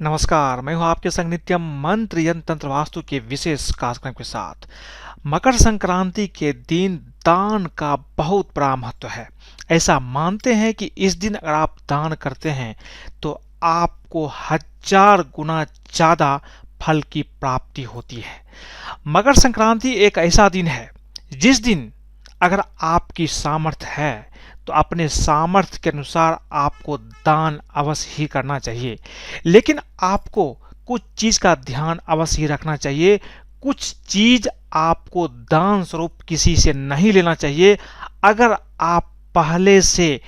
नमस्कार, मैं हूं आपके संग नित्यम मंत्र यंत्र तंत्र वास्तु के विशेष कार्यक्रम के साथ। मकर संक्रांति के दिन दान का बहुत बड़ा महत्व है। ऐसा मानते हैं कि इस दिन अगर आप दान करते हैं तो आपको 1000 गुना ज्यादा फल की प्राप्ति होती है। मकर संक्रांति एक ऐसा दिन है जिस दिन अगर आपकी सामर्थ्य है तो अपने सामर्थ्य के अनुसार आपको दान अवश्य ही करना चाहिए, लेकिन आपको कुछ चीज का ध्यान अवश्य ही रखना चाहिए। कुछ चीज आपको दान स्वरूप किसी से नहीं लेना चाहिए। अगर आप पहले से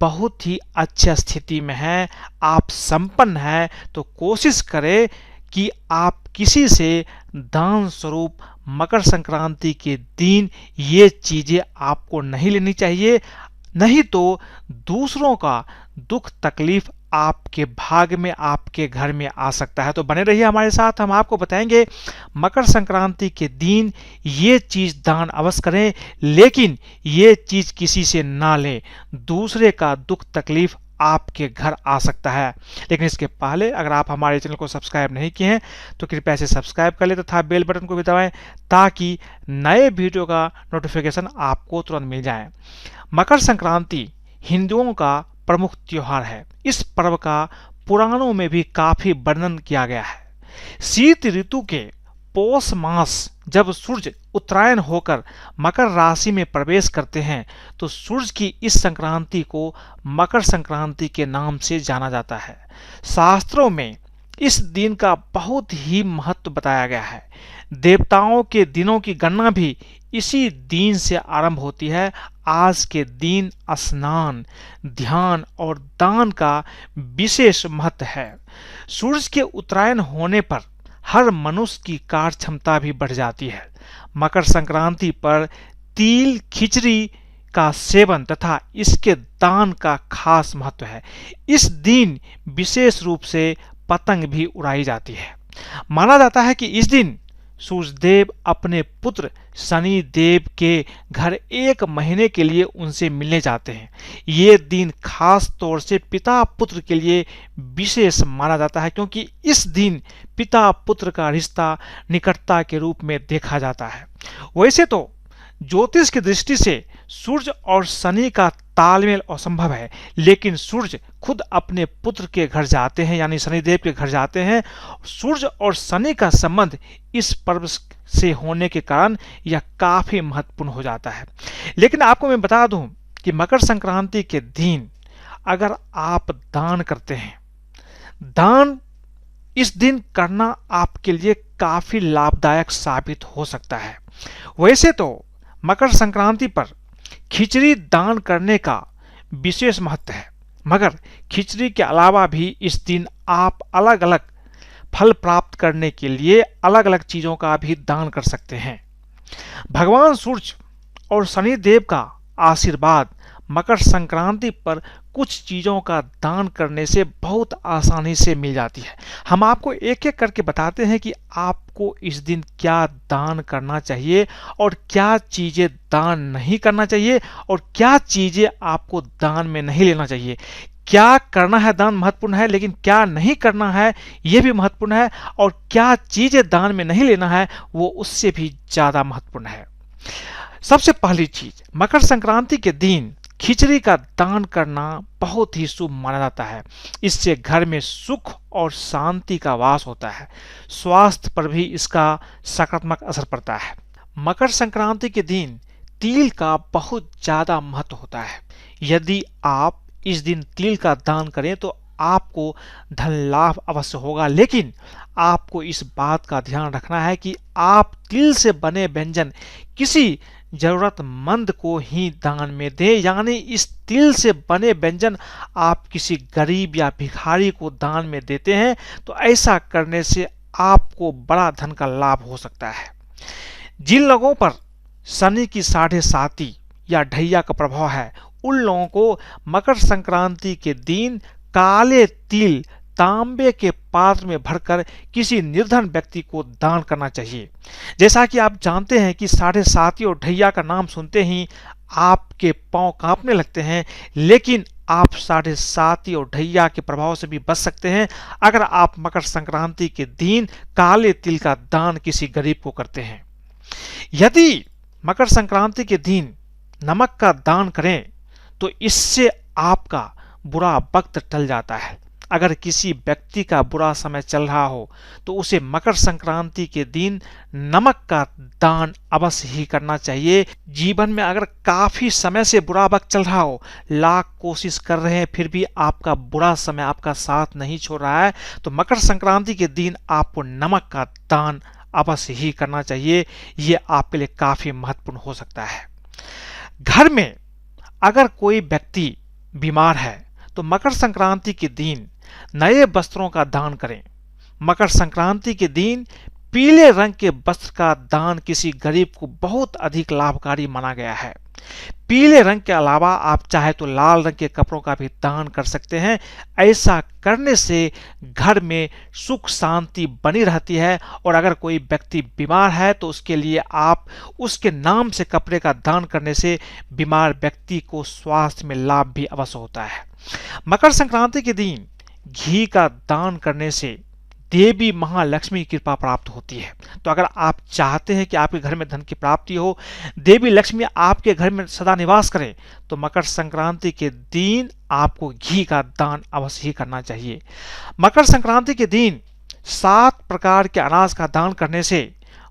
बहुत ही अच्छी स्थिति में हैं, आप संपन्न हैं, तो कोशिश करें कि आप किसी से दान स्वरूप मकर संक्रांति के दिन ये चीजें आपको नहीं लेनी चाहिए, नहीं तो दूसरों का दुख तकलीफ आपके भाग में, आपके घर में आ सकता है। तो बने रहिए हमारे साथ, हम आपको बताएंगे मकर संक्रांति के दिन ये चीज दान अवश्य करें, लेकिन ये चीज किसी से ना लें, दूसरे का दुख तकलीफ आपके घर आ सकता है। लेकिन इसके पहले अगर आप हमारे चैनल को सब्सक्राइब नहीं किए हैं तो कृपया से सब्सक्राइब कर ले तथा बेल बटन को भी दबाएं ताकि नए वीडियो का नोटिफिकेशन आपको तुरंत मिल जाए। मकर संक्रांति हिंदुओं का प्रमुख त्योहार है। इस पर्व का पुराणों में भी काफी वर्णन किया गया है। शीत ऋतु के पौष मास जब सूर्य उत्तरायण होकर मकर राशि में प्रवेश करते हैं तो सूर्य की इस संक्रांति को मकर संक्रांति के नाम से जाना जाता है। शास्त्रों में इस दिन का बहुत ही महत्व बताया गया है। देवताओं के दिनों की गणना भी इसी दिन से आरंभ होती है। आज के दिन स्नान, ध्यान और दान का विशेष महत्व है। सूर्य के उत्तरायण होने पर हर मनुष्य की कार्य क्षमता भी बढ़ जाती है। मकर संक्रांति पर तिल खिचड़ी का सेवन तथा इसके दान का खास महत्व है। इस दिन विशेष रूप से पतंग भी उड़ाई जाती है। माना जाता है कि इस दिन सूर्यदेव अपने पुत्र शनि देव के घर 1 महीने के लिए उनसे मिलने जाते हैं। ये दिन खास तौर से पिता पुत्र के लिए विशेष माना जाता है, क्योंकि इस दिन पिता पुत्र का रिश्ता निकटता के रूप में देखा जाता है। वैसे तो ज्योतिष की दृष्टि से सूर्य और शनि का तालमेल असंभव है, लेकिन सूर्य खुद अपने पुत्र के घर जाते हैं, यानी शनिदेव के घर जाते हैं। सूर्य और शनि का संबंध इस पर्व से होने के कारण यह काफी महत्वपूर्ण हो जाता है। लेकिन आपको मैं बता दूं कि मकर संक्रांति के दिन अगर आप दान करते हैं, दान इस दिन करना आपके लिए काफी लाभदायक साबित हो सकता है। वैसे तो मकर संक्रांति पर खिचड़ी दान करने का विशेष महत्व है, मगर खिचड़ी के अलावा भी इस दिन आप अलग अलग फल प्राप्त करने के लिए अलग अलग चीजों का भी दान कर सकते हैं। भगवान सूर्य और शनि देव का आशीर्वाद मकर संक्रांति पर कुछ चीजों का दान करने से बहुत आसानी से मिल जाती है। हम आपको एक एक करके बताते हैं कि आपको इस दिन क्या दान करना चाहिए और क्या चीजें दान नहीं करना चाहिए और क्या चीजें आपको दान में नहीं लेना चाहिए। क्या करना है दान महत्वपूर्ण है, लेकिन क्या नहीं करना है यह भी महत्वपूर्ण है, और क्या चीजें दान में नहीं लेना है वो उससे भी ज्यादा महत्वपूर्ण है। सबसे पहली चीज, मकर संक्रांति के दिन खिचड़ी का दान करना बहुत ही शुभ माना जाता है। इससे घर में सुख और शांति का वास होता है। स्वास्थ्य पर भी इसका सकारात्मक असर पड़ता है। मकर संक्रांति के दिन तिल का बहुत ज्यादा महत्व होता है। यदि आप इस दिन तिल का दान करें तो आपको धन लाभ अवश्य होगा, लेकिन आपको इस बात का ध्यान रखना है कि आप तिल से बने व्यंजन किसी जरूरतमंद को ही दान में दें, यानी इस तिल से बने व्यंजन आप किसी गरीब या भिखारी को दान में देते हैं तो ऐसा करने से आपको बड़ा धन का लाभ हो सकता है। जिन लोगों पर शनि की 7.5 या ढैया का प्रभाव है, उन लोगों को मकर संक्रांति के दिन काले तिल तांबे के पात्र में भरकर किसी निर्धन व्यक्ति को दान करना चाहिए। जैसा कि आप जानते हैं कि 7.5 और ढैया का नाम सुनते ही आपके पांव कांपने लगते हैं, लेकिन आप 7.5 और ढैया के प्रभाव से भी बच सकते हैं अगर आप मकर संक्रांति के दिन काले तिल का दान किसी गरीब को करते हैं। यदि मकर संक्रांति के दिन नमक का दान करें तो इससे आपका बुरा वक्त टल जाता है। अगर किसी व्यक्ति का बुरा समय चल रहा हो तो उसे मकर संक्रांति के दिन नमक का दान अवश्य ही करना चाहिए। जीवन में अगर काफी समय से बुरा वक्त चल रहा हो, लाख कोशिश कर रहे हैं, फिर भी आपका बुरा समय आपका साथ नहीं छोड़ रहा है, तो मकर संक्रांति के दिन आपको नमक का दान अवश्य ही करना चाहिए। ये आपके लिए काफी महत्वपूर्ण हो सकता है। घर में अगर कोई व्यक्ति बीमार है तो मकर संक्रांति के दिन नए वस्त्रों का दान करें। मकर संक्रांति के दिन पीले रंग के वस्त्र का दान किसी गरीब को बहुत अधिक लाभकारी माना गया है। पीले रंग के अलावा आप चाहे तो लाल रंग के कपड़ों का भी दान कर सकते हैं। ऐसा करने से घर में सुख शांति बनी रहती है, और अगर कोई व्यक्ति बीमार है तो उसके लिए आप उसके नाम से कपड़े का दान करने से बीमार व्यक्ति को स्वास्थ्य में लाभ भी अवश्य होता है। मकर संक्रांति के दिन घी का दान करने से देवी महालक्ष्मी की कृपा प्राप्त होती है। तो अगर आप चाहते हैं कि आपके घर में धन की प्राप्ति हो, देवी लक्ष्मी आपके घर में सदा निवास करें, तो मकर संक्रांति के दिन आपको घी का दान अवश्य ही करना चाहिए। मकर संक्रांति के दिन 7 प्रकार के अनाज का दान करने से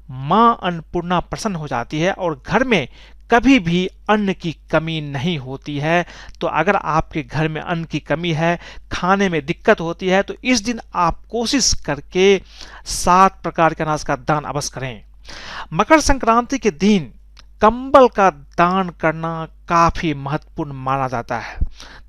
मां अन्नपूर्णा प्रसन्न हो जाती है और घर में कभी भी अन्न की कमी नहीं होती है। तो अगर आपके घर में अन्न की कमी है, खाने में दिक्कत होती है, तो इस दिन आप कोशिश करके 7 प्रकार के अनाज का दान अवश्य करें। मकर संक्रांति के दिन कंबल का दान करना काफी महत्वपूर्ण माना जाता है।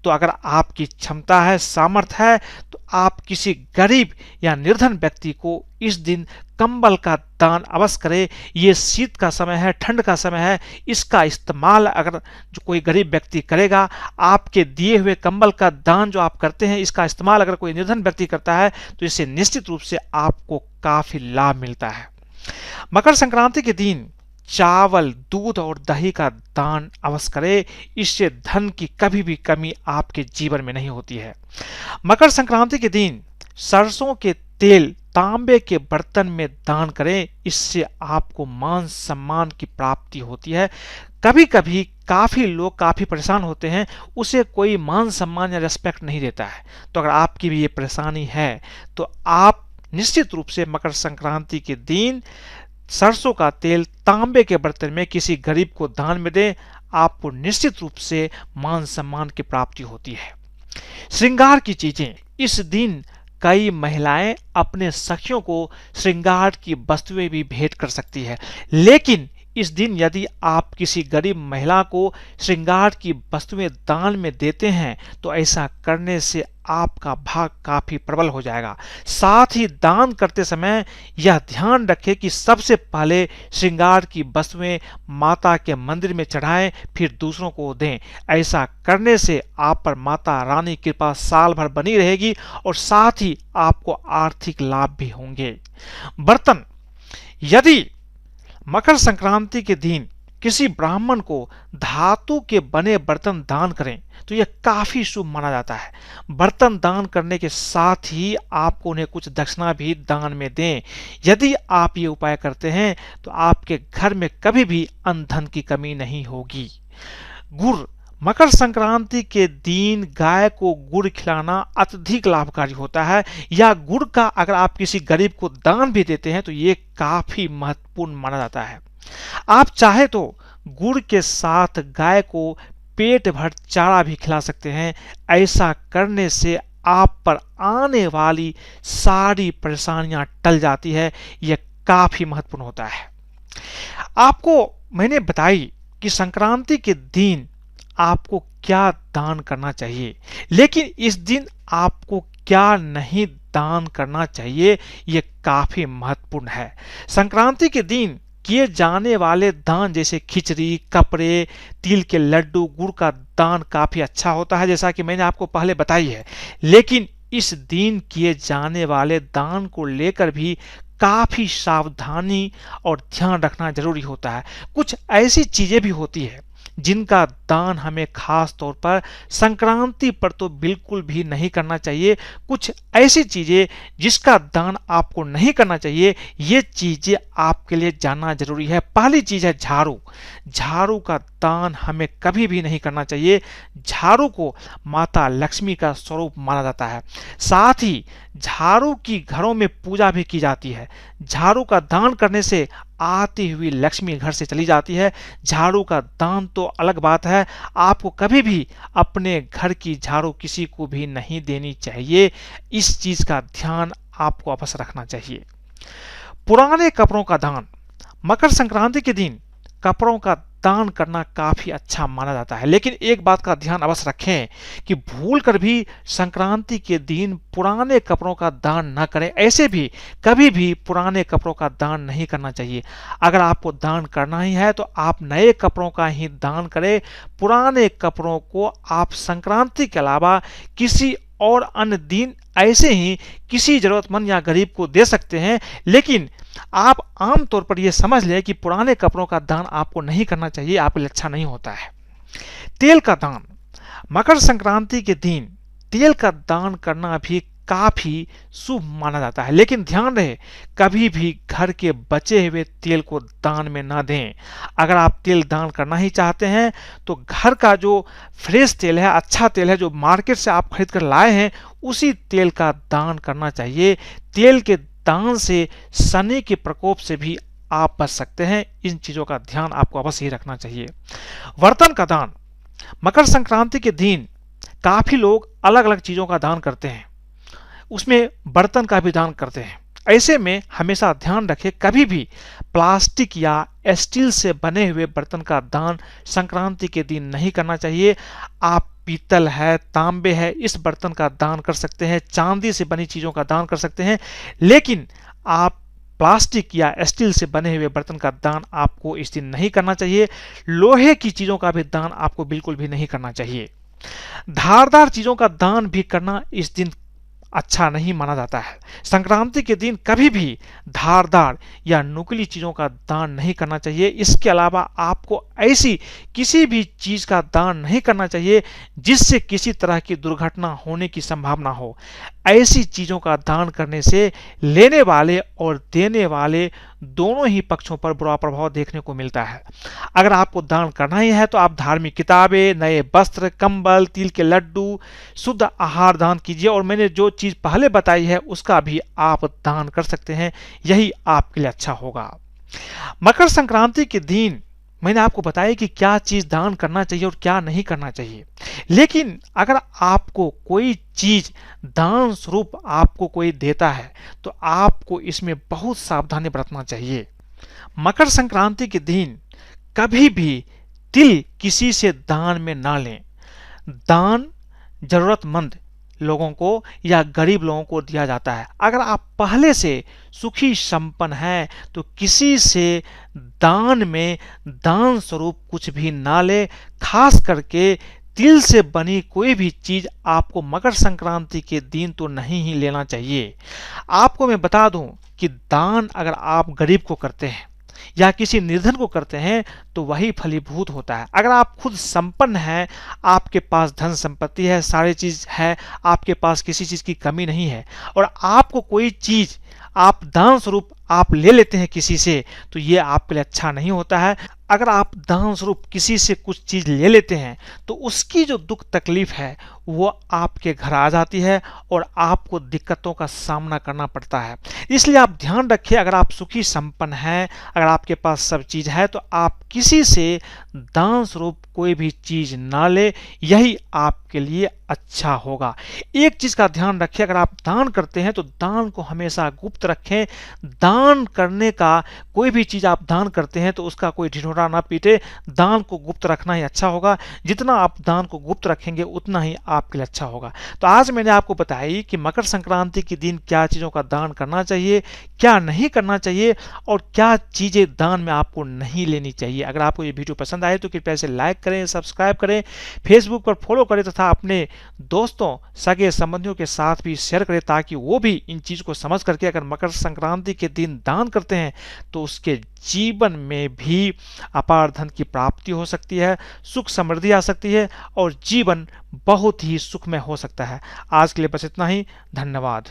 तो अगर आपकी क्षमता है, सामर्थ्य है, तो आप किसी गरीब या निर्धन व्यक्ति को इस दिन कंबल का दान अवश्य करें। ये शीत का समय है, ठंड का समय है, इसका इस्तेमाल अगर जो कोई गरीब व्यक्ति करेगा, आपके दिए हुए कंबल का दान जो आप करते हैं, इसका इस्तेमाल अगर कोई निर्धन व्यक्ति करता है तो इससे निश्चित रूप से आपको काफी लाभ मिलता है। मकर संक्रांति के दिन चावल, दूध और दही का दान अवश्य करें। इससे धन की कभी भी कमी आपके जीवन में नहीं होती है। मकर संक्रांति के दिन सरसों के तेल तांबे के बर्तन में दान करें। इससे आपको मान सम्मान की प्राप्ति होती है। कभी कभी काफी लोग काफी परेशान होते हैं, उसे कोई मान सम्मान या रेस्पेक्ट नहीं देता है। तो अगर आपकी भी ये परेशानी है तो आप निश्चित रूप से मकर संक्रांति के दिन सरसों का तेल तांबे के बर्तन में किसी गरीब को दान में दें। आपको निश्चित रूप से मान सम्मान की प्राप्ति होती है। श्रृंगार की चीजें, इस दिन कई महिलाएं अपने सखियों को श्रृंगार की वस्तुएं भी भेंट कर सकती है, लेकिन इस दिन यदि आप किसी गरीब महिला को श्रृंगार की वस्तुएं दान में देते हैं तो ऐसा करने से आपका भाग काफी प्रबल हो जाएगा। साथ ही दान करते समय यह ध्यान रखें कि सबसे पहले श्रृंगार की वस्तुएं माता के मंदिर में चढ़ाएं, फिर दूसरों को दें। ऐसा करने से आप पर माता रानी की कृपा साल भर बनी रहेगी और साथ ही आपको आर्थिक लाभ भी होंगे। बर्तन, यदि मकर संक्रांति के दिन किसी ब्राह्मण को धातु के बने बर्तन दान करें तो यह काफी शुभ माना जाता है। बर्तन दान करने के साथ ही आपको उन्हें कुछ दक्षिणा भी दान में दें। यदि आप ये उपाय करते हैं तो आपके घर में कभी भी अन्न धन की कमी नहीं होगी। गुड़, मकर संक्रांति के दिन गाय को गुड़ खिलाना अत्यधिक लाभकारी होता है, या गुड़ का अगर आप किसी गरीब को दान भी देते हैं तो ये काफी महत्वपूर्ण माना जाता है। आप चाहे तो गुड़ के साथ गाय को पेट भर चारा भी खिला सकते हैं। ऐसा करने से आप पर आने वाली सारी परेशानियां टल जाती है। यह काफी महत्वपूर्ण होता है। आपको मैंने बताई कि संक्रांति के दिन आपको क्या दान करना चाहिए, लेकिन इस दिन आपको क्या नहीं दान करना चाहिए, यह काफी महत्वपूर्ण है। संक्रांति के दिन किए जाने वाले दान जैसे खिचड़ी, कपड़े, तिल के लड्डू, गुड़ का दान काफी अच्छा होता है, जैसा कि मैंने आपको पहले बताई है। लेकिन इस दिन किए जाने वाले दान को लेकर भी काफी सावधानी और ध्यान रखना जरूरी होता है। कुछ ऐसी चीजें भी होती है जिनका दान हमें खास तौर पर संक्रांति पर तो बिल्कुल भी नहीं करना चाहिए। कुछ ऐसी चीजें जिसका दान आपको नहीं करना चाहिए, ये चीजें आपके लिए जानना जरूरी है। पहली चीज है झाड़ू। झाड़ू का दान हमें कभी भी नहीं करना चाहिए। झाड़ू को माता लक्ष्मी का स्वरूप माना जाता है। साथ ही झाड़ू की घरों में पूजा भी की जाती है। झाड़ू का दान करने से आती हुई लक्ष्मी घर से चली जाती है। झाड़ू का दान तो अलग बात है, आपको कभी भी अपने घर की झाड़ू किसी को भी नहीं देनी चाहिए। इस चीज का ध्यान आपको अवश्य रखना चाहिए। पुराने कपड़ों का दान। मकर संक्रांति के दिन कपड़ों का दान करना काफी अच्छा माना जाता है, लेकिन एक बात का ध्यान अवश्य रखें कि भूलकर भी संक्रांति के दिन पुराने कपड़ों का दान न करें। ऐसे भी कभी भी पुराने कपड़ों का दान नहीं करना चाहिए। अगर आपको दान करना ही है तो आप नए कपड़ों का ही दान करें। पुराने कपड़ों को आप संक्रांति के अलावा किसी और अन्य दिन ऐसे ही किसी जरूरतमंद या गरीब को दे सकते हैं, लेकिन आप आम तौर पर यह समझ लें कि पुराने कपड़ों का दान आपको नहीं करना चाहिए, आपके लिए अच्छा नहीं होता है। तेल का दान। मकर संक्रांति के दिन तेल का दान करना भी काफी शुभ माना जाता है, लेकिन ध्यान रहे कभी भी घर के बचे हुए तेल को दान में ना दें। अगर आप तेल दान करना ही चाहते हैं तो घर का जो फ्रेश तेल है, अच्छा तेल है, जो मार्केट से आप खरीद कर लाए हैं, उसी तेल का दान करना चाहिए। तेल के दान से शनि के प्रकोप से भी आप बच सकते हैं। इन चीजों का ध्यान आपको अवश्य ही रखना चाहिए। बर्तन का दान। मकर संक्रांति के दिन काफी लोग अलग अलग चीजों का दान करते हैं, उसमें बर्तन का भी दान करते हैं। ऐसे में हमेशा ध्यान रखें कभी भी प्लास्टिक या स्टील से बने हुए बर्तन का दान संक्रांति के दिन नहीं करना चाहिए। आप पीतल है, तांबे है, इस बर्तन का दान कर सकते हैं, चांदी से बनी चीजों का दान कर सकते हैं, लेकिन आप प्लास्टिक या स्टील से बने हुए बर्तन का दान आपको इस दिन नहीं करना चाहिए। लोहे की चीजों का भी दान आपको बिल्कुल भी नहीं करना चाहिए। धारदार चीजों का दान भी करना इस दिन अच्छा नहीं माना जाता है। संक्रांति के दिन कभी भी धारदार या नुकीली चीजों का दान नहीं करना चाहिए। इसके अलावा आपको ऐसी किसी भी चीज का दान नहीं करना चाहिए जिससे किसी तरह की दुर्घटना होने की संभावना हो। ऐसी चीजों का दान करने से लेने वाले और देने वाले दोनों ही पक्षों पर बुरा प्रभाव देखने को मिलता है। अगर आपको दान करना ही है तो आप धार्मिक किताबें, नए वस्त्र, कंबल, तिल के लड्डू, शुद्ध आहार दान कीजिए, और मैंने जो चीज पहले बताई है उसका भी आप दान कर सकते हैं। यही आपके लिए अच्छा होगा। मकर संक्रांति के दिन मैंने आपको बताया कि क्या चीज दान करना चाहिए और क्या नहीं करना चाहिए, लेकिन अगर आपको कोई चीज दान स्वरूप आपको कोई देता है तो आपको इसमें बहुत सावधानी बरतना चाहिए। मकर संक्रांति के दिन कभी भी तिल किसी से दान में ना लें। दान जरूरतमंद लोगों को या गरीब लोगों को दिया जाता है। अगर आप पहले से सुखी संपन्न हैं तो किसी से दान में दान स्वरूप कुछ भी ना ले। खास करके तिल से बनी कोई भी चीज आपको मकर संक्रांति के दिन तो नहीं ही लेना चाहिए। आपको मैं बता दूं कि दान अगर आप गरीब को करते हैं या किसी निर्धन को करते हैं तो वही फलीभूत होता है। अगर आप खुद संपन्न हैं, आपके पास धन संपत्ति है, सारी चीज है, आपके पास किसी चीज की कमी नहीं है, और आपको कोई चीज आप दान स्वरूप आप ले लेते हैं किसी से, तो ये आपके लिए अच्छा नहीं होता है। अगर आप दान स्वरूप किसी से कुछ चीज ले लेते हैं तो उसकी जो दुख तकलीफ है वो आपके घर आ जाती है और आपको दिक्कतों का सामना करना पड़ता है। इसलिए आप ध्यान रखिए, अगर आप सुखी संपन्न हैं, अगर आपके पास सब चीज है, तो आप किसी से दान स्वरूप कोई भी चीज ना ले, यही आपके लिए अच्छा होगा। एक चीज का ध्यान रखिए, अगर आप दान करते हैं तो दान को हमेशा गुप्त रखें। दान करने का कोई भी चीज आप दान करते हैं तो उसका कोई ढिढोरा ना पीटे। दान को गुप्त रखना ही अच्छा होगा। जितना आप दान को गुप्त रखेंगे उतना ही आपके लिए अच्छा होगा। तो आज मैंने आपको बताई कि मकर संक्रांति के दिन क्या चीजों का दान करना चाहिए, क्या नहीं करना चाहिए, और क्या चीजें दान में आपको नहीं लेनी चाहिए। अगर आपको ये वीडियो पसंद पसंद आए तो कृपया इसे लाइक करें, सब्सक्राइब करें, फेसबुक पर फॉलो करें तथा अपने दोस्तों, सगे संबंधियों के साथ भी शेयर करें ताकि वो भी इन चीज़ को समझ करके अगर मकर संक्रांति के दिन दान करते हैं तो उसके जीवन में भी अपार धन की प्राप्ति हो सकती है, सुख समृद्धि आ सकती है और जीवन बहुत ही सुखमय हो सकता है। आज के लिए बस इतना ही। धन्यवाद।